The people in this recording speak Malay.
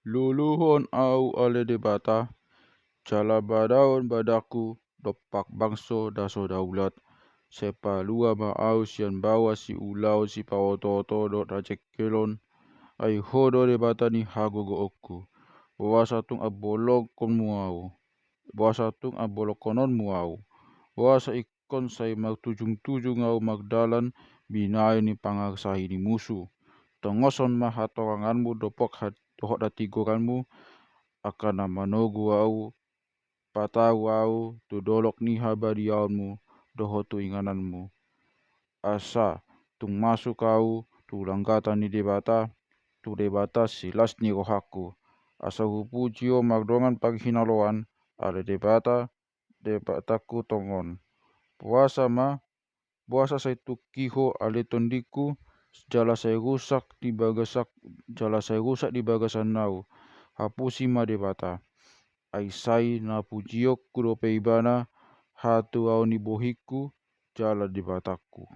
Luluhon au ale debata, jala badaon badaku, dopak bangso daso daulat, sepa lua ma au sian bawa si ulau si pawoto-oto dot rajek kelon, ai hodo debata ni hagogo oku, wasa tung abolok kon muau, wasa tung abolok konon muau, wasa ikon sai mag tujung-tujung au magdalan binai ni pangasahi ni musuh. Tongoson mah hatoranganmu dopok dohot hatigoranmu akan manogu au patau au tu dolok niha badiaonmu dohot tu ingananmu. Asa tung masuk au tu langgatan ni debata, tu debata silas ni rohaku. Asa hupujio magdongan pagi hinaloan ale debataku tongon. Puasa mah puasa sai tu kiho ale tondiku jala sai rusak di bagasan nau. Hapusi ma debata. Ai sai na pujiok ku dope ibana hatu au ni bohiku jala debataku.